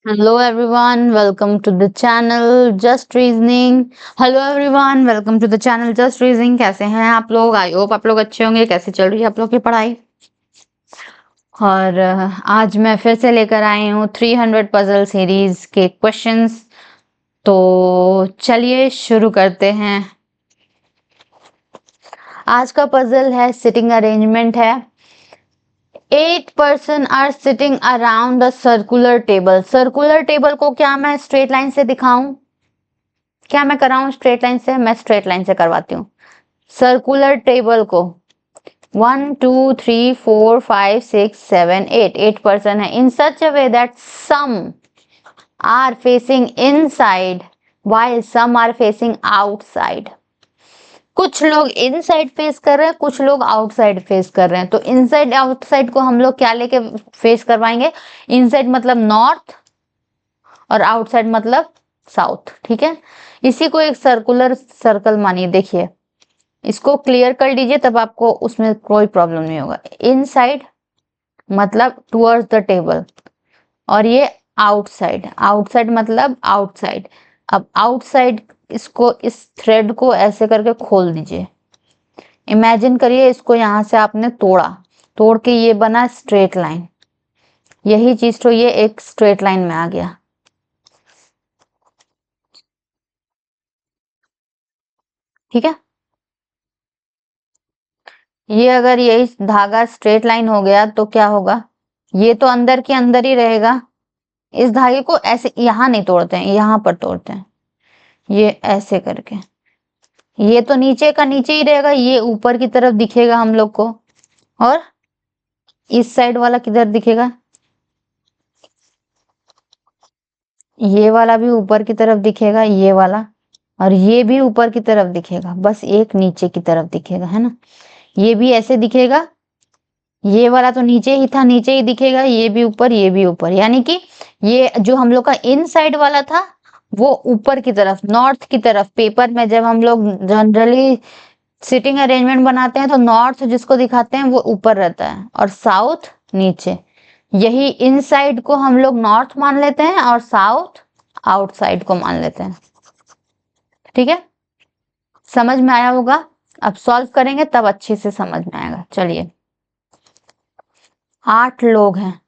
Hello everyone, welcome to the channel Just Reasoning. Hello everyone, welcome to the channel Just Reasoning. कैसे हैं आप लोग? I hope आप लोग अच्छे होंगे। कैसे चल रही है आप लोग की पढ़ाई? और आज मैं फिर से लेकर आई हूँ 300 पजल सीरीज के क्वेश्चंस। तो चलिए शुरू करते हैं। आज का पजल है सिटिंग अरेंजमेंट है। 8 person are sitting around a circular table. Circular table को क्या मैं स्ट्रेट लाइन से दिखाऊं? क्या मैं कराऊं स्ट्रेट लाइन से? मैं स्ट्रेट लाइन से करवाती हूँ। सर्कुलर टेबल को 1 2 3 4 5 6 7 8 पर्सन है। In such a way that some are facing inside while some are facing outside. कुछ लोग इनसाइड फेस कर रहे हैं, कुछ लोग आउटसाइड फेस कर रहे हैं। तो इनसाइड आउटसाइड को हम लोग क्या लेके फेस करवाएंगे? इनसाइड मतलब नॉर्थ और आउटसाइड मतलब साउथ। ठीक है, इसी को एक सर्कुलर सर्कल मानिए। देखिए, इसको क्लियर कर लीजिए, तब आपको उसमें कोई प्रॉब्लम नहीं होगा। इनसाइड मतलब टुवर्ड्स द टेबल, और ये आउटसाइड, आउटसाइड मतलब आउटसाइड। अब आउटसाइड, इसको, इस थ्रेड को ऐसे करके खोल दीजिए। इमेजिन करिए इसको यहां से आपने तोड़ा, तोड़ के ये बना स्ट्रेट लाइन। यही चीज तो ये एक स्ट्रेट लाइन में आ गया। ठीक है, ये अगर यही धागा स्ट्रेट लाइन हो गया तो क्या होगा? ये तो अंदर के अंदर ही रहेगा। इस धागे को ऐसे यहां नहीं तोड़ते हैं, यहां पर तोड़ते हैं, ये ऐसे करके। ये तो नीचे का नीचे ही रहेगा, ये ऊपर की तरफ दिखेगा हम लोग को। और इस साइड वाला किधर दिखेगा? ये वाला भी ऊपर की तरफ दिखेगा, ये वाला, और ये भी ऊपर की तरफ दिखेगा। बस एक नीचे की तरफ दिखेगा, है ना? ये भी ऐसे दिखेगा। ये वाला तो नीचे ही था, नीचे ही दिखेगा। ये भी ऊपर, ये भी ऊपर, यानी कि ये जो हम लोग का इनसाइड वाला था वो ऊपर की तरफ, नॉर्थ की तरफ। पेपर में जब हम लोग जनरली सिटिंग अरेंजमेंट बनाते हैं तो नॉर्थ जिसको दिखाते हैं वो ऊपर रहता है और साउथ नीचे। यही इनसाइड को हम लोग नॉर्थ मान लेते हैं और साउथ आउटसाइड को मान लेते हैं। ठीक है, समझ में आया होगा? अब सॉल्व करेंगे तब अच्छे से समझ में आएगा। चलिए, 8 लोग हैं।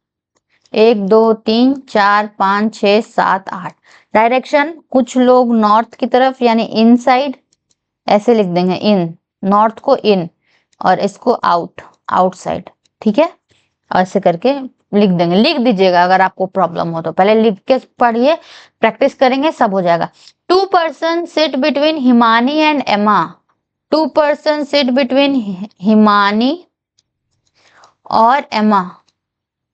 1 2 3 4 5 6 7 8। डायरेक्शन, कुछ लोग नॉर्थ की तरफ यानी इनसाइड, ऐसे लिख देंगे। इन, नॉर्थ को इन और इसको आउट, आउटसाइड। ठीक है, ऐसे करके लिख देंगे। लिख दीजिएगा अगर आपको प्रॉब्लम हो तो, पहले लिख के पढ़िए, प्रैक्टिस करेंगे सब हो जाएगा। 2 person sit between Himani and एमा। 2 person सिट बिटवीन हिमानी और एमा।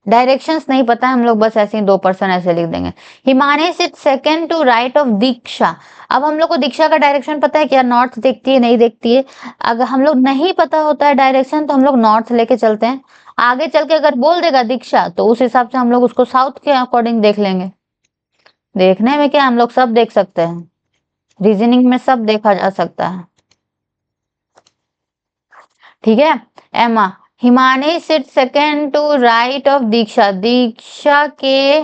डायरेक्शंस नहीं पता है, हम लोग बस ऐसे ही 2 पर्सन ऐसे लिख देंगे। Himani sit second to right of Diksha. अब हम लोग को दीक्षा का डायरेक्शन पता है क्या? नॉर्थ देखती है, नहीं देखती है? अगर हम लोग नहीं पता होता है डायरेक्शन तो हम लोग नॉर्थ लेके चलते हैं। आगे चल के अगर बोल देगा दीक्षा तो उस हिसाब से हम लोग उसको साउथ के अकॉर्डिंग देख लेंगे। देखने में क्या, हम लोग सब देख सकते हैं, रीजनिंग में सब देखा जा सकता है। ठीक है, Emma, Himani sit second to right of Diksha. Diksha के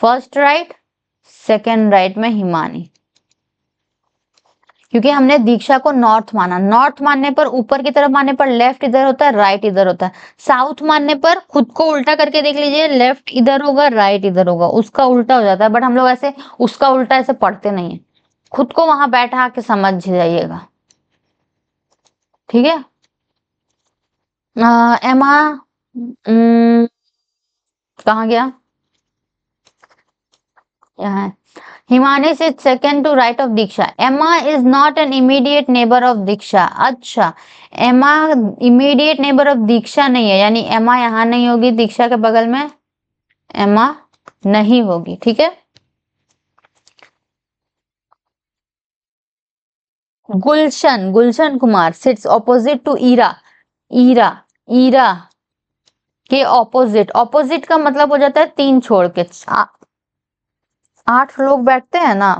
फर्स्ट राइट, सेकेंड राइट में हिमानी। क्योंकि हमने दीक्षा को नॉर्थ माना। नॉर्थ मानने पर, ऊपर की तरफ मानने पर लेफ्ट इधर होता है, राइट इधर होता है। साउथ मानने पर खुद को उल्टा करके देख लीजिए, लेफ्ट इधर होगा, राइट इधर होगा, उसका उल्टा हो जाता है। बट हम लोग ऐसे उसका उल्टा ऐसे पढ़ते नहीं है। खुद को वहां बैठा के समझ जाइएगा। ठीक है, एमा कहाँ गया? यहाँ है। Himani sit second to right of Diksha. Emma is not an immediate neighbour of Diksha. अच्छा, एमा इमीडिएट नेबर ऑफ दीक्षा नहीं है, यानी एमा यहाँ नहीं होगी, दीक्षा के बगल में एमा नहीं होगी। ठीक है, Gulshan, Gulshan Kumar sits opposite to Ira. Ira, Ira के ऑपोजिट। ऑपोजिट का मतलब हो जाता है 3 छोड़ के। 8 लोग बैठते हैं ना,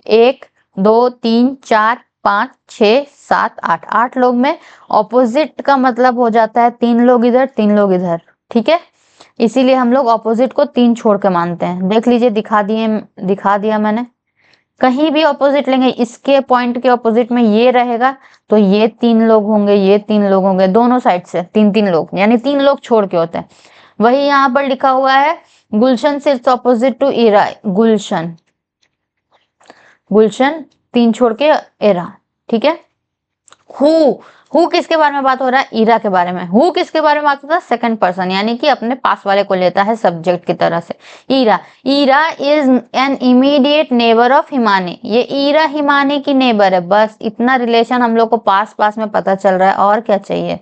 1 2 3 4 5 6 7 8। 8 लोग में ऑपोजिट का मतलब हो जाता है 3 लोग इधर 3 लोग इधर। ठीक है, इसीलिए हम लोग ऑपोजिट को 3 छोड़ के मानते हैं। देख लीजिए, दिखा दिया मैंने। कहीं भी ऑपोजिट लेंगे, इसके पॉइंट के ऑपोजिट में ये रहेगा तो ये 3 लोग होंगे, ये 3 लोग होंगे, दोनों साइड से 3-3 लोग, यानी 3 लोग छोड़ के होते हैं। वही यहाँ पर लिखा हुआ है, Gulshan sits opposite to Ira. गुलशन 3 छोड़ के एरा, ठीक है। हु किसके बारे में बात हो रहा है? ईरा के बारे में। हु किसके बारे में बात होता है? सेकंड पर्सन, यानी कि अपने पास वाले को लेता है सब्जेक्ट की तरह से। Ira is an immediate neighbour of Himani. ये ईरा हिमानी की नेबर है। बस इतना रिलेशन हम लोग को पास पास में पता चल रहा है, और क्या चाहिए?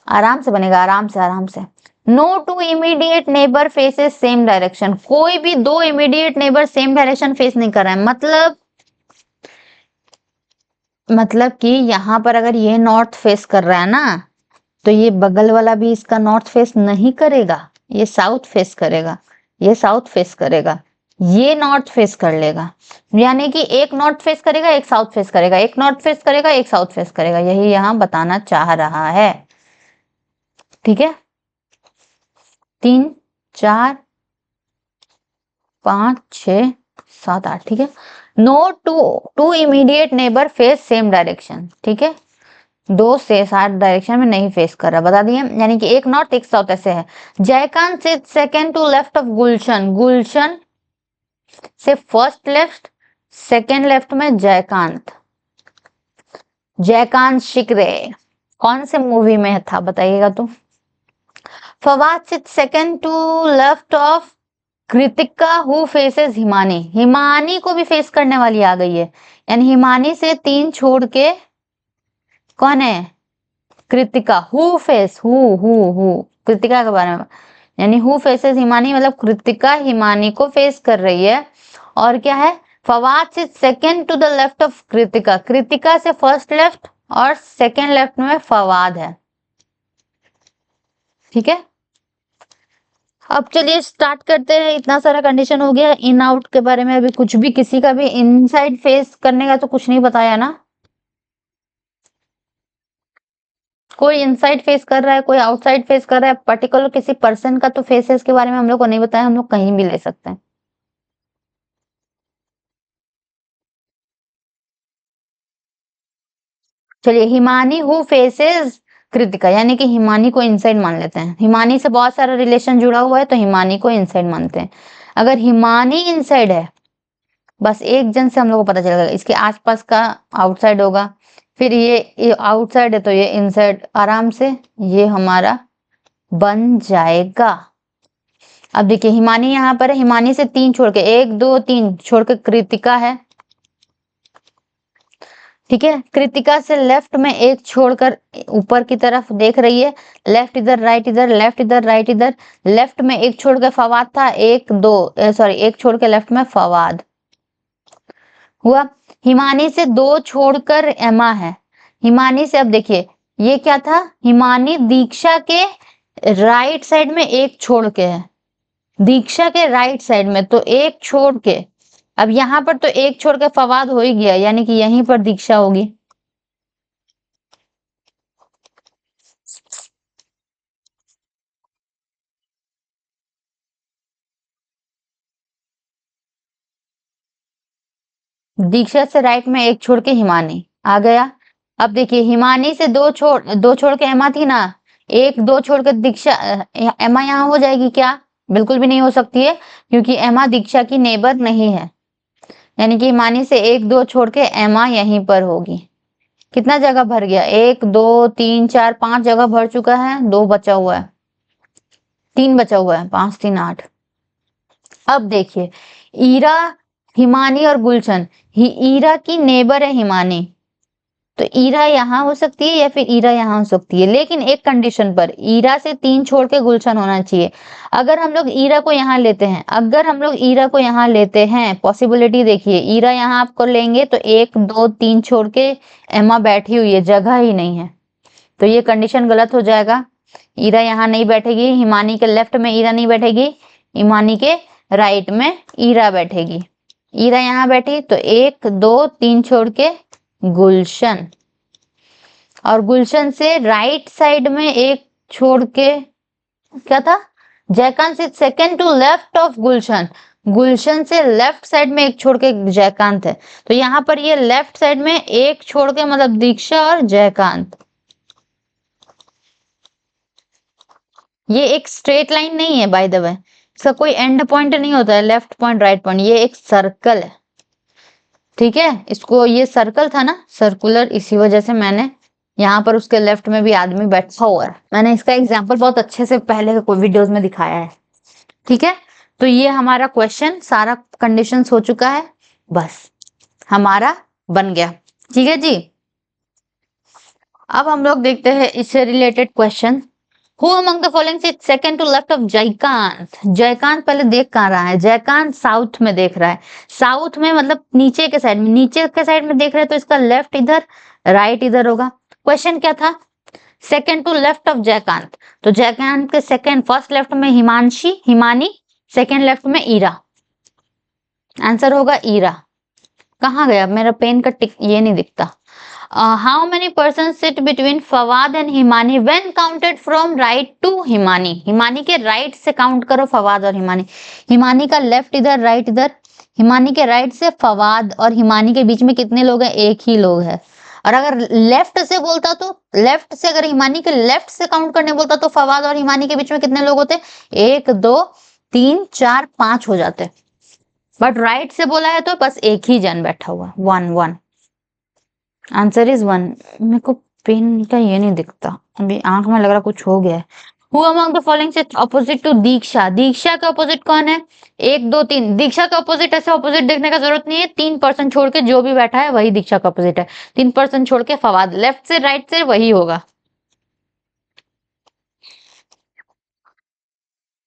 आराम से बनेगा, आराम से। No two immediate neighbour faces same direction. कोई भी 2 immediate neighbour same direction face नहीं कर रहा है। मतलब कि यहाँ पर अगर ये नॉर्थ फेस कर रहा है ना, तो ये बगल वाला भी इसका नॉर्थ फेस नहीं करेगा, ये साउथ फेस करेगा, ये साउथ फेस करेगा, ये नॉर्थ फेस कर लेगा। यानी कि एक नॉर्थ फेस करेगा, एक साउथ फेस करेगा, एक नॉर्थ फेस करेगा, एक साउथ फेस करेगा। यही यहाँ बताना चाह रहा है, ठीक है। 3 4 5 6 7 8, ठीक है। No two immediate neighbour face same direction, ठीक है। 2 से 7 डायरेक्शन में नहीं फेस कर रहा, बता दिए। यानी कि एक नॉर्थ एक साउथ ऐसे है। Jaikant sit second to left of Gulshan. Gulshan से फर्स्ट लेफ्ट, सेकंड लेफ्ट में जयकांत। जयकांत शिकरे कौन से मूवी में था बताइएगा तो। Fawad sit second to left of Kritika who faces Himani. Himani को भी फेस करने वाली आ गई है, यानी हिमानी से 3 छोड़ के कौन है? कृतिका। हु कृतिका के बारे में, यानी हु फेसेस हिमानी, मतलब कृतिका हिमानी को फेस कर रही है। और क्या है? Fawad sit second to the left of Kritika. Kritika से फर्स्ट लेफ्ट और सेकंड लेफ्ट में फवाद है, ठीक है। अब चलिए स्टार्ट करते हैं। इतना सारा कंडीशन हो गया। इन आउट के बारे में अभी कुछ भी, किसी का भी इनसाइड फेस करने का तो कुछ नहीं बताया ना। कोई इनसाइड फेस कर रहा है, कोई आउटसाइड फेस कर रहा है, पर्टिकुलर किसी पर्सन का तो फेसेस के बारे में हम लोग को नहीं बताया। हम लोग कहीं भी ले सकते हैं। चलिए, हिमानी हु फेसेस कृतिका, यानी कि हिमानी को इनसाइड मान लेते हैं। हिमानी से बहुत सारा रिलेशन जुड़ा हुआ है तो हिमानी को इनसाइड मानते हैं। अगर हिमानी इनसाइड है, बस एक जन से हम लोग को पता चलेगा, इसके आसपास का आउटसाइड होगा। फिर ये आउटसाइड है तो ये इनसाइड, आराम से ये हमारा बन जाएगा। अब देखिए, हिमानी यहाँ पर है, हिमानी से 3 छोड़ के 1 2 3 छोड़ के कृतिका है, ठीक है। कृतिका से लेफ्ट में 1 छोड़कर ऊपर की तरफ देख रही है। लेफ्ट इधर, राइट इधर, लेफ्ट इधर, राइट इधर। लेफ्ट में 1 छोड़ के फवाद था, 1 छोड़ के लेफ्ट में फवाद हुआ। हिमानी से 2 छोड़कर एमा है। हिमानी से, अब देखिए ये क्या था, हिमानी दीक्षा के राइट साइड में 1 छोड़ के है, दीक्षा के राइट साइड में, तो 1 छोड़ के, अब यहाँ पर तो 1 छोड़ के फवाद हो ही गया, यानी कि यहीं पर दीक्षा होगी। दीक्षा से राइट में 1 छोड़ के हिमानी आ गया। अब देखिए, हिमानी से 2 छोड़ के एमा थी ना, 1 2 छोड़ के दीक्षा, एमा यहाँ हो जाएगी क्या? बिल्कुल भी नहीं हो सकती है, क्योंकि एमा दीक्षा की नेबर नहीं है। यानी कि हिमानी से 1 2 छोड़ के एमा यहीं पर होगी। कितना जगह भर गया? 1 2 3 4 5 जगह भर चुका है, 2 बचा हुआ है, 3 बचा हुआ है, 5 3 8। अब देखिए, ईरा, हिमानी और गुलशन, ईरा की नेबर है हिमानी, तो ईरा यहाँ हो सकती है या फिर ईरा यहाँ हो सकती है, लेकिन एक कंडीशन पर, ईरा से 3 छोड़ के गुलशन होना चाहिए। अगर हम लोग ईरा को यहाँ लेते हैं, पॉसिबिलिटी देखिए, ईरा यहाँ आपको लेंगे तो 1 2 3 छोड़ के एमा बैठी हुई है, जगह ही नहीं है, तो ये कंडीशन गलत हो जाएगा। ईरा यहाँ नहीं बैठेगी, हिमानी के लेफ्ट में ईरा नहीं बैठेगी, हिमानी के राइट में ईरा बैठेगी। ईरा यहाँ बैठी तो 1 2 3 छोड़ के गुलशन, और गुलशन से राइट साइड में 1 छोड़ के क्या था? Jaikant sit second to left of Gulshan, Gulshan से लेफ्ट साइड में एक छोड़ के जयकांत है, तो यहाँ पर ये लेफ्ट साइड में एक छोड़ के मतलब दीक्षा और जयकांत। ये एक स्ट्रेट लाइन नहीं है बाय द वे, इसका कोई एंड पॉइंट नहीं होता है, लेफ्ट पॉइंट राइट पॉइंट, ये एक सर्कल है, ठीक है। इसको, ये सर्कल था ना सर्कुलर, इसी वजह से मैंने यहाँ पर उसके लेफ्ट में भी आदमी बैठा हुआ है, मैंने इसका एग्जाम्पल बहुत अच्छे से पहले कोई वीडियोस में दिखाया है, ठीक है। तो ये हमारा क्वेश्चन सारा कंडीशंस हो चुका है, बस हमारा बन गया, ठीक है जी। अब हम लोग देखते हैं इससे related question. Who among the following sits second to left of Jaikant? Jaikant पहले देख कहाँ रहा है? जयकांत साउथ में देख रहा है, साउथ में मतलब नीचे के साइड में, नीचे के साइड में देख रहा है तो इसका लेफ्ट इधर, राइट इधर होगा। क्वेश्चन क्या था? Second to left of Jaikant, तो जयकांत के सेकंड, फर्स्ट लेफ्ट में हिमांशी, हिमानी, सेकंड लेफ्ट में ईरा, आंसर होगा ईरा। कहाँ गया मेरा पेन का टिक, ये नहीं दिखता। How many person sit between Fawad and Himani when counted from right to Himani? Himani के राइट से काउंट करो फवाद और हिमानी, हिमानी का लेफ्ट इधर, राइट इधर, हिमानी के राइट से फवाद और हिमानी के बीच में कितने लोग हैं? एक ही लोग है। और अगर लेफ्ट से बोलता तो, लेफ्ट से अगर हिमानी के लेफ्ट से काउंट करने बोलता तो फवाद और हिमानी के बीच में कितने लोग होते? 1 2 3 4 5 हो जाते, बट राइट से बोला है तो बस एक ही जन बैठा हुआ, 1 1, आंसर इज 1। मेरे को पेन का ये नहीं दिखता, अभी आंख में लग रहा कुछ हो गया है। Who among the following sits opposite to दीक्षा? दीक्षा के ऑपोजिट कौन है? 1 2 3, दीक्षा के ऑपोजिट ऐसे ऑपोजिट देखने का जरूरत नहीं है, 3% छोड़ के जो भी बैठा है वही दीक्षा का ऑपोजिट है, 3% छोड़ के फवाद, लेफ्ट से राइट से वही होगा।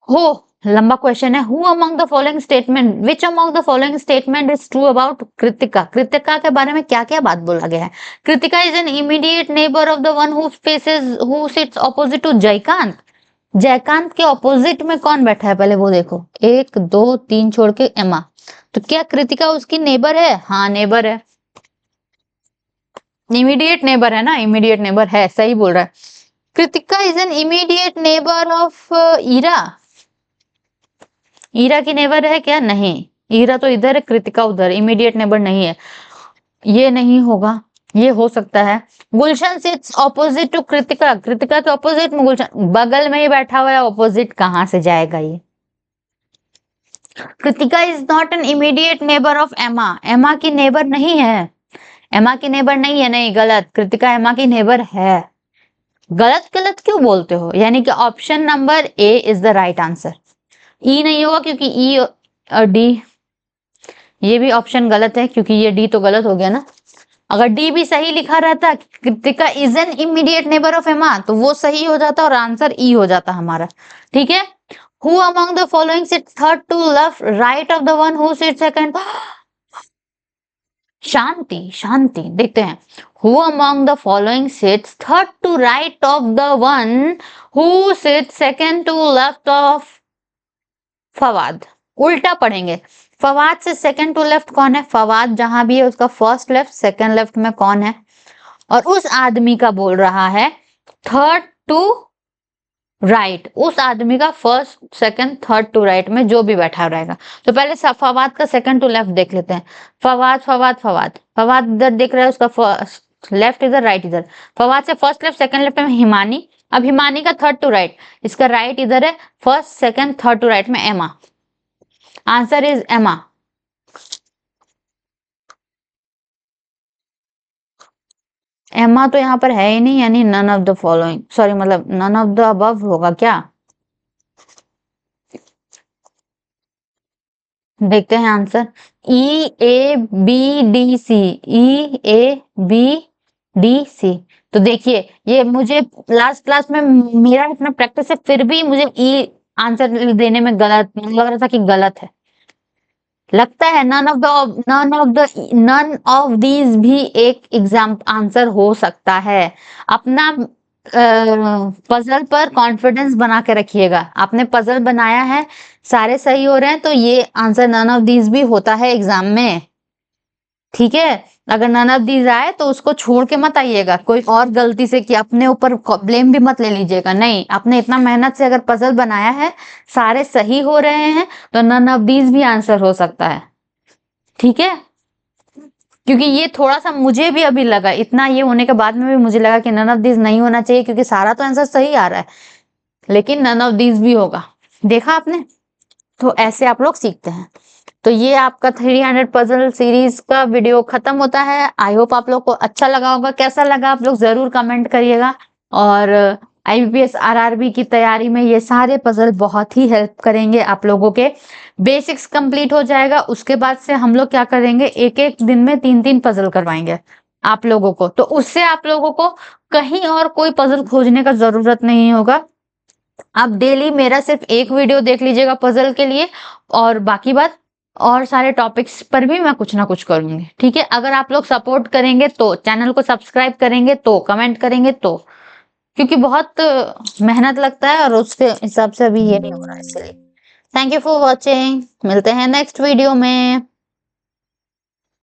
हो, लंबा क्वेश्चन है। Who among the following statement, which among the following statement is true about Kritika? Kritika के बारे में क्या क्या बात बोला गया है? Kritika is an immediate neighbour of the one who faces, who sits opposite to Jaikant. Jaikant के ऑपोजिट में कौन बैठा है पहले वो देखो, 1 2 3 छोड़ के एमा, तो क्या कृतिका उसकी नेबर है? हाँ नेबर है, इमीडिएट नेबर है ना, इमीडिएट नेबर है, सही बोल रहा है। Kritika is an immediate neighbour of Ira, Ira की नेबर है क्या? नहीं, ईरा तो इधर है, कृतिका उधर, इमीडिएट नेबर नहीं है, ये नहीं होगा। ये हो सकता है Gulshan sits opposite to Kritika, Kritika के ऑपोजिट में गुलशन, बगल में ही बैठा हुआ है, ऑपोजिट कहां से जाएगा ये? Kritika is not an immediate neighbour of एमा, एमा की नेबर नहीं है, एमा की नेबर नहीं है, नहीं गलत, कृतिका एमा की नेबर है। गलत गलत क्यों बोलते हो? यानी कि option number A is the right answer, E नहीं होगा क्योंकि ई और डी, ये भी ऑप्शन गलत है क्योंकि ये डी तो गलत हो गया ना। अगर डी भी सही लिखा रहता, Kritika is an immediate neighbour of एमा, तो वो सही हो जाता और आंसर ई हो जाता हमारा, ठीक है। Who among the following sits third to left right of the one who sits second? Shanti, Shanti, देखते हैं। Who among the following sits third to right of the one who sits second to left of Fawad? उल्टा पढ़ेंगे, फवाद से second to left कौन है? फवाद जहां भी है उसका फर्स्ट लेफ्ट सेकंड लेफ्ट में कौन है? और उस आदमी का बोल रहा है थर्ड टू राइट, उस आदमी का first second third to right में जो भी बैठा रहेगा। तो पहले फवाद का सेकंड टू लेफ्ट देख लेते हैं। फवाद फवाद फवाद, फवाद इधर देख रहा है, उसका फर्स्ट लेफ्ट इधर राइट इधर, फवाद से फर्स्ट लेफ्ट सेकंड लेफ्ट में हिमानी, अब हिमानी का थर्ड टू राइट, इसका राइट इधर है, first second third to right में एमा, आंसर इज एमा। एमा तो यहाँ पर है ही नहीं, यानी none of the following, sorry मतलब नन ऑफ द अबव होगा क्या? देखते हैं answer, E A B D C, E A B D C. तो देखिए ये मुझे लास्ट क्लास में मेरा इतना प्रैक्टिस है फिर भी मुझे ई आंसर देने में गलत लग रहा था कि गलत है, लगता है नन ऑफ दीज भी एक एग्जाम आंसर हो सकता है। अपना पजल पर कॉन्फिडेंस बना के रखिएगा, आपने पजल बनाया है, सारे सही हो रहे हैं तो ये आंसर नन ऑफ दीज भी होता है एग्जाम में। ठीक है, अगर नन ऑफ दीज आए तो उसको छोड़ के मत आइएगा कोई और गलती से कि अपने ऊपर ब्लेम भी मत ले लीजिएगा। नहीं, आपने इतना मेहनत से अगर पजल बनाया है, सारे सही हो रहे हैं, तो नन ऑफ दीज भी आंसर हो सकता है। ठीक है, क्योंकि ये थोड़ा सा मुझे भी अभी लगा, इतना ये होने के बाद में भी मुझे लगा कि नन ऑफ दीज नहीं होना चाहिए, क्योंकि सारा तो आंसर सही आ रहा है, लेकिन नन ऑफ दीज भी होगा। देखा आपने, तो ऐसे आप लोग सीखते हैं। तो ये आपका 300 पजल सीरीज का वीडियो खत्म होता है। आई होप आप लोग को अच्छा लगा होगा। कैसा लगा आप लोग जरूर कमेंट करिएगा। और IBPS RRB की तैयारी में ये सारे पजल बहुत ही हेल्प करेंगे। आप लोगों के बेसिक्स कंप्लीट हो जाएगा, उसके बाद से हम लोग क्या करेंगे, एक एक दिन में 3-3 पजल करवाएंगे आप लोगों को। तो उससे आप लोगों को कहीं और कोई पजल खोजने का जरूरत नहीं होगा। आप डेली मेरा सिर्फ एक वीडियो देख लीजिएगा पजल के लिए, और बाकी बात और सारे टॉपिक्स पर भी मैं कुछ ना कुछ करूंगी। ठीक है, अगर आप लोग सपोर्ट करेंगे तो, चैनल को सब्सक्राइब करेंगे तो, कमेंट करेंगे तो, क्योंकि बहुत मेहनत लगता है और उसके हिसाब से अभी ये नहीं हो रहा है, इसलिए। थैंक यू फॉर वॉचिंग, मिलते हैं नेक्स्ट वीडियो में।